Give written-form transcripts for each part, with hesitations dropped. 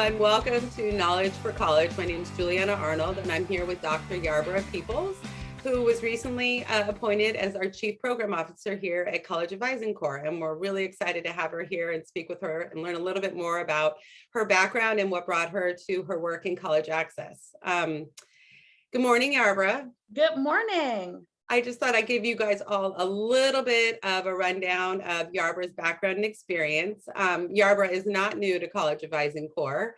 everyone. Welcome to Knowledge for College. My name is Juliana Arnold, and I'm here with Dr. Yarbrah Peeples, who was recently appointed as our Chief Program Officer here at College Advising Corps. And we're really excited to have her here and speak with her and learn a little bit more about her background and what brought her to her work in college access. Good morning, Yarbrah. Good morning. I just thought I'd give you guys all a little bit of a rundown of Yarbrah's background and experience. Yarbrah is not new to College Advising Corps.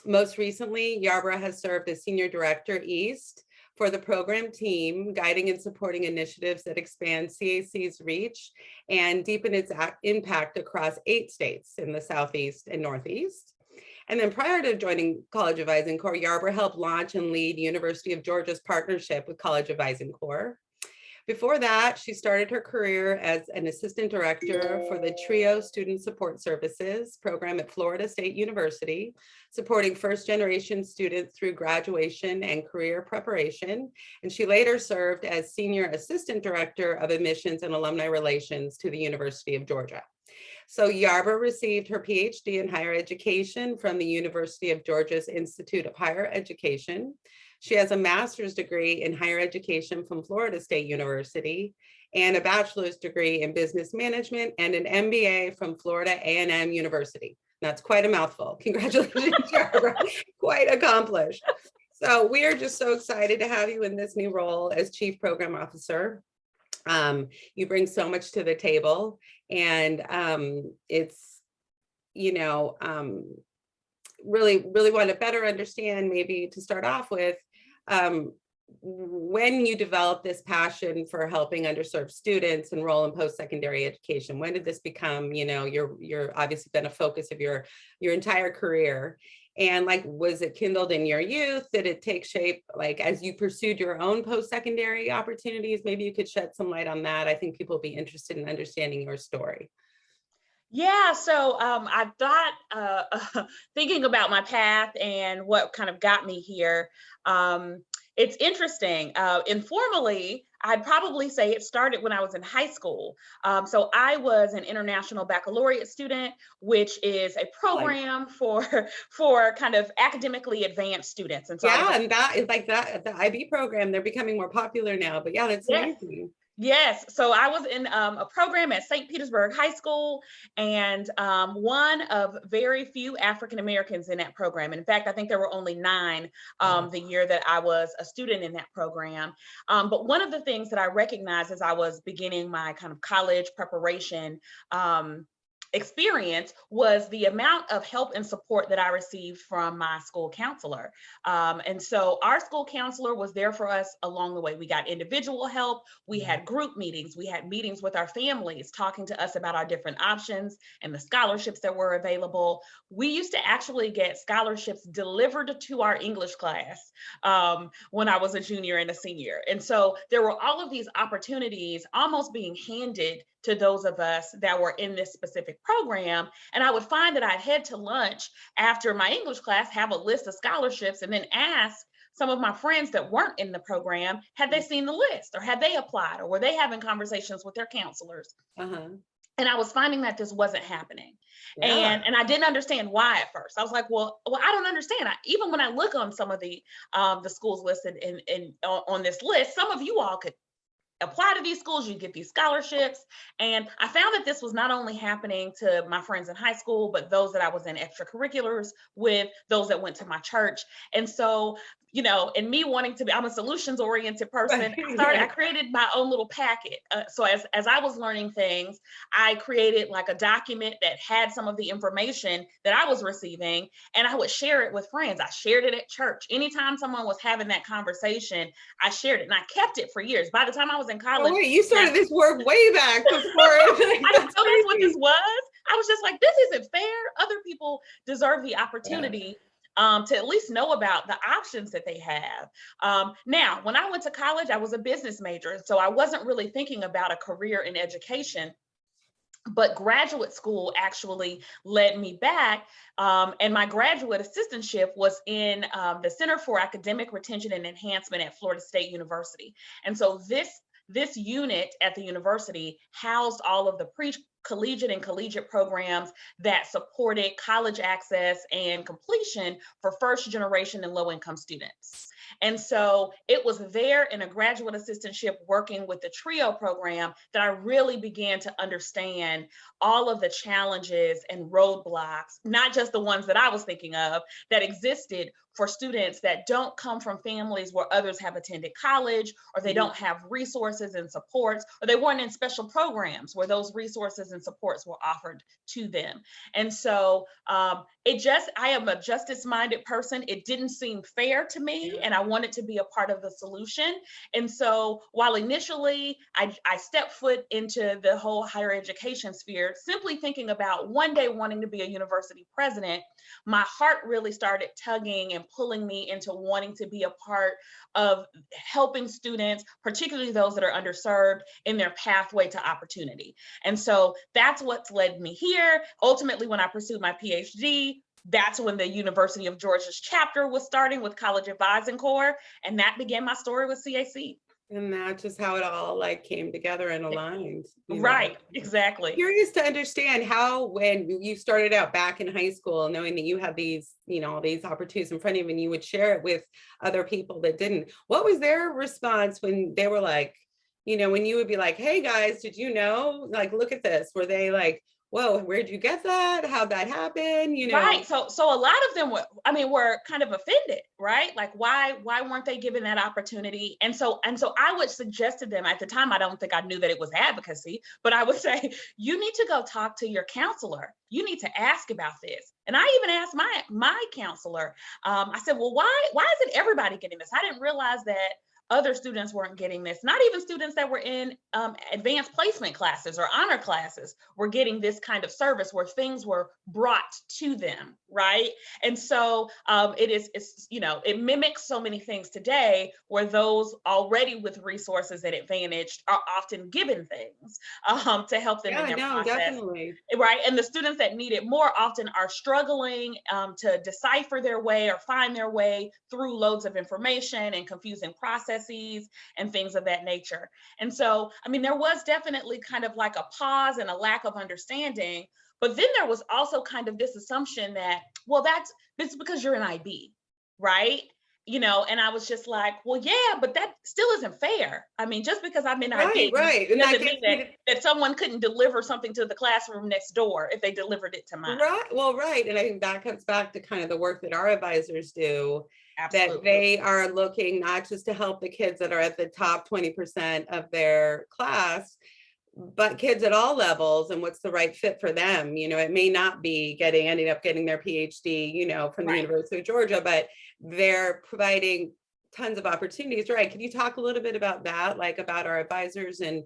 Most recently, Yarbrah has served as Senior Director East for the program team, guiding and supporting initiatives that expand CAC's reach and deepen its impact across 8 states in the Southeast and Northeast. And then prior to joining College Advising Corps, Yarbrah helped launch and lead University of Georgia's partnership with College Advising Corps. Before that, she started her career as an assistant director for the TRIO Student Support Services program at Florida State University, supporting first-generation students through graduation and career preparation. And she later served as senior assistant director of admissions and alumni relations to the University of Georgia. So Yarbrah received her Ph.D. in higher education from the University of Georgia's Institute of Higher Education. She has a master's degree in higher education from Florida State University and a bachelor's degree in business management and an MBA from Florida A&M University. That's quite a mouthful. Congratulations, Yarbrah. Quite accomplished. So we are just so excited to have you in this new role as Chief Program Officer. You bring so much to the table, and it's, really want to better understand, maybe to start off with, when you developed this passion for helping underserved students enroll in post-secondary education. When did this become, you're obviously been a focus of your entire career? And was it kindled in your youth? Did it take shape as you pursued your own post-secondary opportunities? Maybe you could shed some light on that. I think people will be interested in understanding your story. Yeah, so I thought, thinking about my path and what kind of got me here, it's interesting. Informally, I'd probably say it started when I was in high school. So I was an international baccalaureate student, which is a program for kind of academically advanced students. And so and that is the IB program. They're becoming more popular now. But yeah, that's amazing. Yes, so I was in a program at St. Petersburg High School, and one of very few African Americans in that program. In fact, I think there were only 9 the year that I was a student in that program. But one of the things that I recognized as I was beginning my kind of college preparation experience was the amount of help and support that I received from my school counselor. And so our school counselor was there for us along the way. We got individual help, we had group meetings, we had meetings with our families, talking to us about our different options and the scholarships that were available. We used to actually get scholarships delivered to our English class when I was a junior and a senior. And so there were all of these opportunities almost being handed to those of us that were in this specific program. And I would find that I'd head to lunch after my English class, have a list of scholarships, and then ask some of my friends that weren't in the program, had they seen the list, or had they applied, or were they having conversations with their counselors? And I was finding that this wasn't happening. And I didn't understand why at first. I was like, well, I don't understand. Even when I look on some of the schools listed on this list, some of you all could apply to these schools, you get these scholarships. And I found that this was not only happening to my friends in high school, but those that I was in extracurriculars with, those that went to my church. And so, and me wanting to be, I'm a solutions oriented person. I created my own little packet. So as I was learning things, I created a document that had some of the information that I was receiving, and I would share it with friends. I shared it at church. Anytime someone was having that conversation, I shared it, and I kept it for years. By the time I was in college. Oh, wait, you started this work way back before. I didn't know that's what this was. I was just like, this isn't fair. Other people deserve the opportunity to at least know about the options that they have. Now, when I went to college, I was a business major, so I wasn't really thinking about a career in education. But graduate school actually led me back, and my graduate assistantship was in the Center for Academic Retention and Enhancement at Florida State University. And so this this unit at the university housed all of the collegiate and collegiate programs that supported college access and completion for first generation and low income students. And so it was there in a graduate assistantship working with the TRIO program that I really began to understand all of the challenges and roadblocks, not just the ones that I was thinking of, that existed for students that don't come from families where others have attended college, or they don't have resources and supports, or they weren't in special programs where those resources and supports were offered to them. And so I am a justice-minded person. It didn't seem fair to me, and I wanted to be a part of the solution. And so while initially I stepped foot into the whole higher education sphere, simply thinking about one day wanting to be a university president, my heart really started tugging and pulling me into wanting to be a part of helping students, particularly those that are underserved, in their pathway to opportunity. And so that's what's led me here. Ultimately, when I pursued my Ph.D., that's when the University of Georgia's chapter was starting with College Advising Corps, and that began my story with CAC. And that's just how it all like came together and aligned. Right, exactly. Curious to understand how, when you started out back in high school, knowing that you had these, all these opportunities in front of you and you would share it with other people that didn't, what was their response when they were like, when you would be like, hey guys, did you know, like, look at this? Were they like, whoa, where'd you get that? How'd that happen? Right. So a lot of them were kind of offended, right? Like, why weren't they given that opportunity? And so I would suggest to them at the time, I don't think I knew that it was advocacy, but I would say, you need to go talk to your counselor. You need to ask about this. And I even asked my counselor, I said, well, why isn't everybody getting this? I didn't realize that other students weren't getting this. Not even students that were in advanced placement classes or honor classes were getting this kind of service where things were brought to them, right? And so it mimics so many things today where those already with resources and advantaged are often given things to help them in their process. Definitely. Right. And the students that need it more often are struggling to decipher their way or find their way through loads of information and confusing processes and things of that nature. And so, there was definitely kind of like a pause and a lack of understanding, but then there was also kind of this assumption that, well, that's because you're an IB, right? And I was just like, well, yeah, but that still isn't fair. Just because I'm in IB doesn't mean that someone couldn't deliver something to the classroom next door if they delivered it to mine. Right. Well, right. And I think that comes back to kind of the work that our advisors do. Absolutely. That they are looking not just to help the kids that are at the top 20% of their class, but kids at all levels and what's the right fit for them. It may not be ending up getting their PhD, from the University of Georgia, but they're providing tons of opportunities, right? Can you talk a little bit about that, like about our advisors and,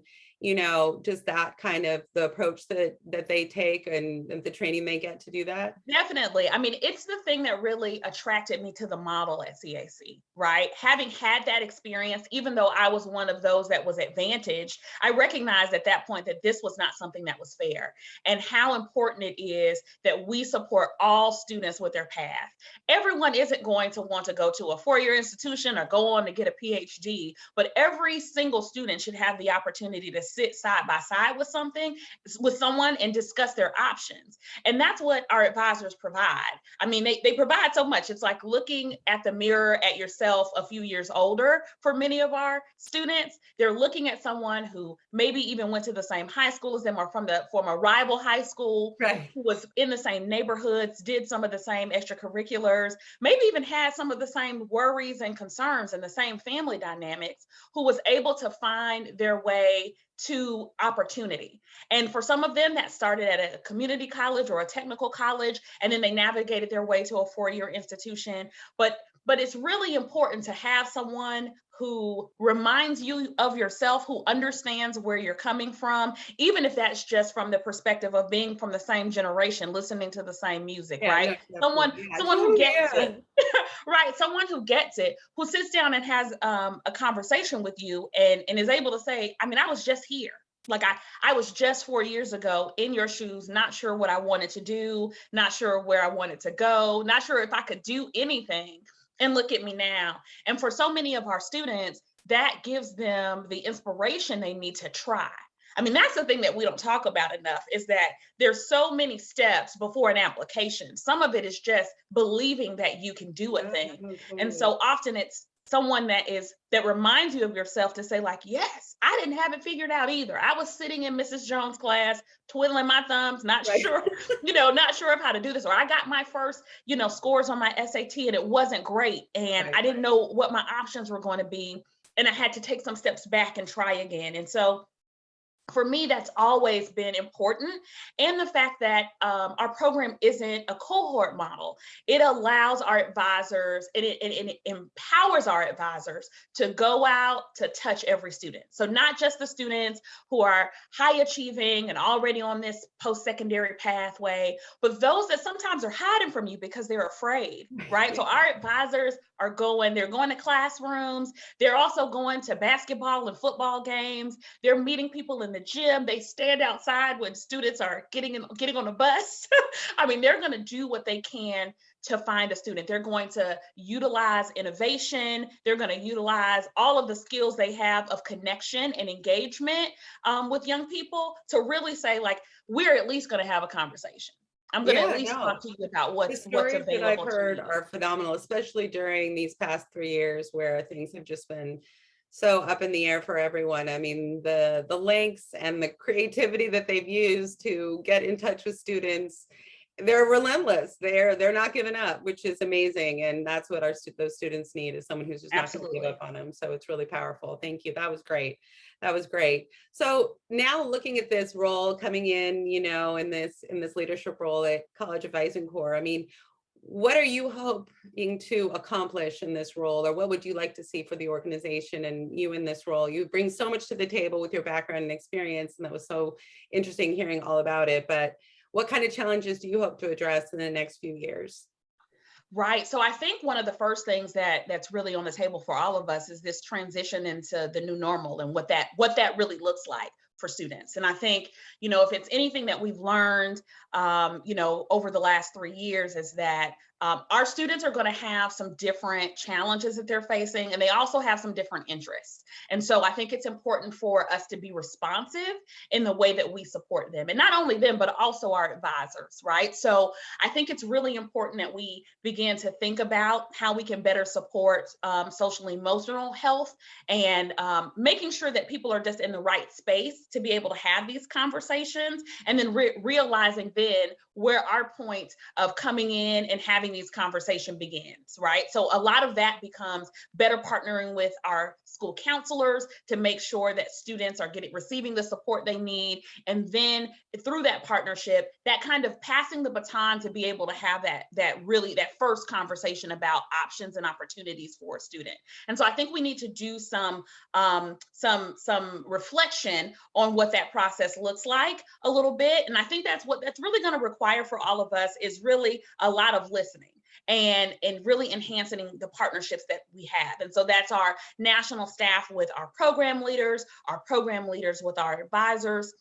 just that kind of the approach that they take and the training they get to do that? Definitely. It's the thing that really attracted me to the model at CAC, right? Having had that experience, even though I was one of those that was advantaged, I recognized at that point that this was not something that was fair, and how important it is that we support all students with their path. Everyone isn't going to want to go to a four-year institution or go on to get a PhD, but every single student should have the opportunity to sit side by side with someone and discuss their options. And that's what our advisors provide. They provide so much. It's like looking at the mirror at yourself a few years older for many of our students. They're looking at someone who maybe even went to the same high school as them or from a rival high school, right, who was in the same neighborhoods, did some of the same extracurriculars, maybe even had some of the same worries and concerns and the same family dynamics, who was able to find their way to opportunity. And for some of them, that started at a community college or a technical college, and then they navigated their way to a four-year institution. But it's really important to have someone who reminds you of yourself, who understands where you're coming from, even if that's just from the perspective of being from the same generation, listening to the same music, right? Someone who gets it, right? Someone who gets it, who sits down and has a conversation with you and is able to say, I was just here. Like I was just 4 years ago in your shoes, not sure what I wanted to do, not sure where I wanted to go, not sure if I could do anything. And look at me now. And for so many of our students, that gives them the inspiration they need to try. I mean, that's the thing that we don't talk about enough, is that there's so many steps before an application. Some of it is just believing that you can do a thing. And so often it's someone that reminds you of yourself to say, like, yes, I didn't have it figured out either. I was sitting in Mrs. Jones' class, twiddling my thumbs, not sure, not sure of how to do this. Or I got my first, scores on my SAT and it wasn't great. And I didn't know what my options were going to be. And I had to take some steps back and try again. And so for me, that's always been important. And the fact that our program isn't a cohort model. It allows our advisors, and it empowers our advisors to go out to touch every student. So not just the students who are high achieving and already on this post-secondary pathway, but those that sometimes are hiding from you because they're afraid, right? So our advisors they're going to classrooms. They're also going to basketball and football games. They're meeting people in the gym. They stand outside when students are getting on a bus. I mean, they're going to do what they can to find a student. They're going to utilize innovation. They're going to utilize all of the skills they have of connection and engagement with young people to really say, like, we're at least going to have a conversation. I'm going to at least talk to you about what's available. The stories that I've heard are phenomenal, especially during these past 3 years where things have just been so up in the air for everyone. I mean, the lengths and the creativity that they've used to get in touch with students, they're relentless. They're not giving up, which is amazing. And that's what those students need, is someone who's just not going to give up on them. So it's really powerful. Thank you. That was great. That was great. So now looking at this role coming in, in this leadership role at College Advising Corps, I mean, what are you hoping to accomplish in this role, or what would you like to see for the organization and you in this role? You bring so much to the table with your background and experience, and that was so interesting hearing all about it. But what kind of challenges do you hope to address in the next few years? Right. So I think one of the first things that's really on the table for all of us is this transition into the new normal and what that really looks like for students. And I think, if it's anything that we've learned, over the last 3 years, is that our students are going to have some different challenges that they're facing, and they also have some different interests. And so I think it's important for us to be responsive in the way that we support them, and not only them, but also our advisors, right? So I think it's really important that we begin to think about how we can better support social emotional health, and making sure that people are just in the right space to be able to have these conversations, and then realizing then where our point of coming in and having these conversations begins, right? So a lot of that becomes better partnering with our school counselors to make sure that students are receiving the support they need. And then through that partnership, that kind of passing the baton to be able to have that first conversation about options and opportunities for a student. And so I think we need to do some reflection on what that process looks like a little bit. And I think that's really going to require for all of us, is really a lot of listening and really enhancing the partnerships that we have. And so that's our national staff with our program leaders with our advisors,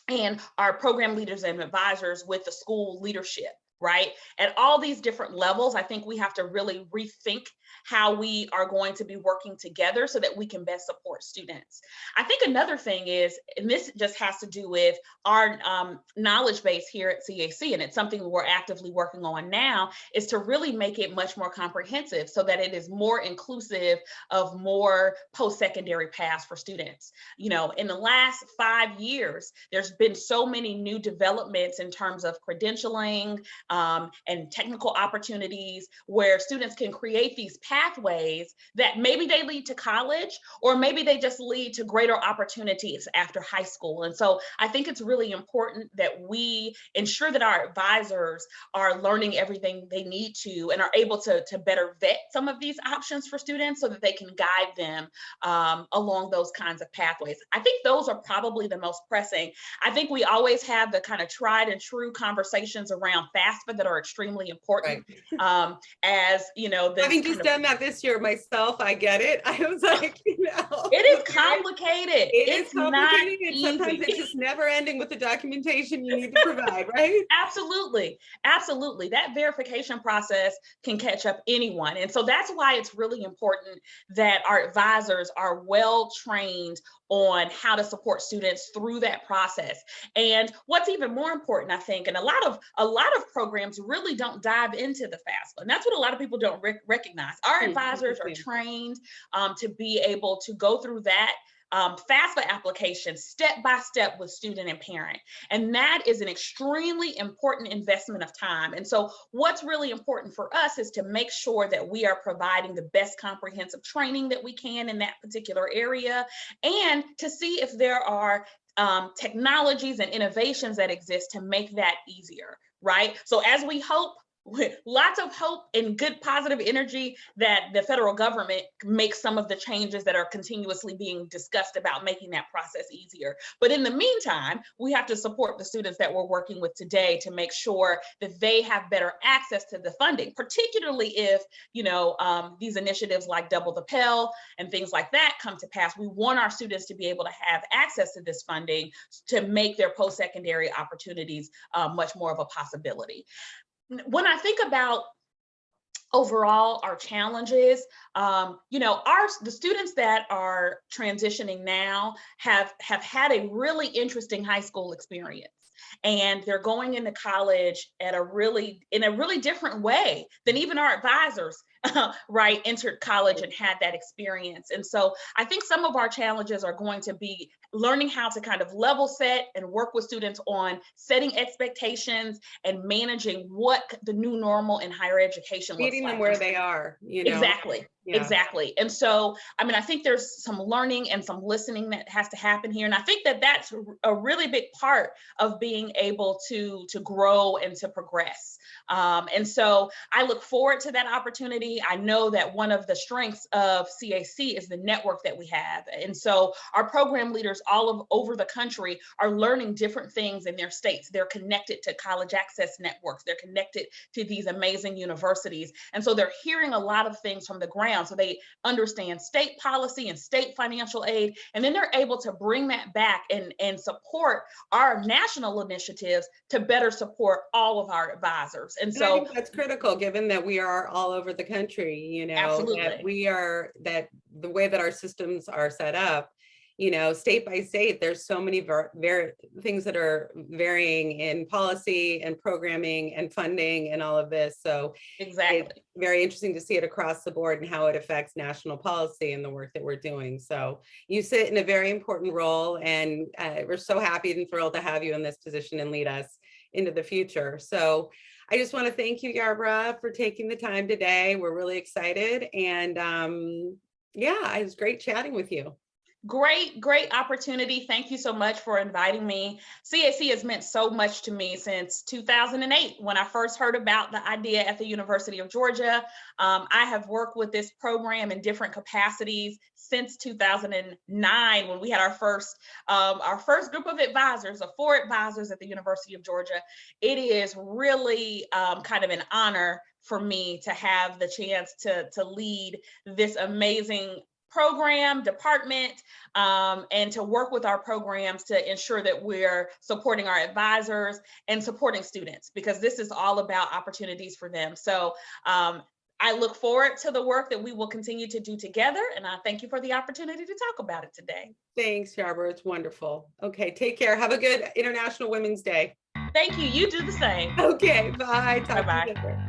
and our program leaders and advisors with the school leadership, right? At all these different levels, I think we have to really rethink how we are going to be working together so that we can best support students. I think another thing is, and this just has to do with our knowledge base here at CAC, and it's something we're actively working on now, is to really make it much more comprehensive so that it is more inclusive of more post-secondary paths for students. In the last 5 years, there's been so many new developments in terms of credentialing and technical opportunities where students can create these pathways that maybe they lead to college, or maybe they just lead to greater opportunities after high school. And so I think it's really important that we ensure that our advisors are learning everything they need to and are able to better vet some of these options for students so that they can guide them along those kinds of pathways. I think those are probably the most pressing. I think we always have the kind of tried and true conversations around FAFSA that are extremely important. Right. As having just done that this year myself. I get it. I was like, it is complicated. It's complicated. Not And sometimes easy. it's just never ending with the documentation you need to provide, right? Absolutely. Absolutely. That verification process can catch up anyone. And so that's why it's really important that our advisors are well trained on how to support students through that process. And what's even more important, I think, and a lot of programs really don't dive into the FAFSA. And that's what a lot of people don't recognize. Our advisors are trained to be able to go through that FAFSA application step by step with student and parent. And that is an extremely important investment of time. And so what's really important for us is to make sure that we are providing the best comprehensive training that we can in that particular area, and to see if there are technologies and innovations that exist to make that easier, right? So as we hope, with lots of hope and good positive energy, that the federal government makes some of the changes that are continuously being discussed about making that process easier. But in the meantime, we have to support the students that we're working with today to make sure that they have better access to the funding, particularly if, these initiatives like Double the Pell and things like that come to pass. We want our students to be able to have access to this funding to make their post-secondary opportunities much more of a possibility. When I think about overall our challenges, the students that are transitioning now have had a really interesting high school experience. And they're going into college in a really different way than even our advisors, right, entered college and had that experience. And so I think some of our challenges are going to be learning how to kind of level set and work with students on setting expectations and managing what the new normal in higher education looks like. Meeting them where they are, Exactly. Yeah. Exactly. And so, I think there's some learning and some listening that has to happen here. And I think that that's a really big part of being able to grow and to progress. And so I look forward to that opportunity. I know that one of the strengths of CAC is the network that we have. And so our program leaders all over the country are learning different things in their states. They're connected to college access networks. They're connected to these amazing universities. And so they're hearing a lot of things from the ground. So they understand state policy and state financial aid, and then they're able to bring that back and support our national initiatives to better support all of our advisors. And so I think that's critical, given that we are all over the country, absolutely. that the way that our systems are set up, state by state, there's so many things that are varying in policy and programming and funding and all of this. So exactly, it's very interesting to see it across the board and how it affects national policy and the work that we're doing. So you sit in a very important role, and we're so happy and thrilled to have you in this position and lead us into the future. So I just want to thank you, Yarbrah, for taking the time today. We're really excited. And it was great chatting with you. Great opportunity. Thank you so much for inviting me. CAC has meant so much to me since 2008, when I first heard about the idea at the University of Georgia. I have worked with this program in different capacities since 2009, when we had our first group of advisors, of 4 advisors at the University of Georgia. It is really kind of an honor for me to have the chance to lead this amazing department, and to work with our programs to ensure that we're supporting our advisors and supporting students, because this is all about opportunities for them. So I look forward to the work that we will continue to do together, and I thank you for the opportunity to talk about it today. Thanks, Yarbrah. It's wonderful. Okay, take care. Have a good International Women's Day. Thank you. You do the same. Okay, bye. Bye-bye.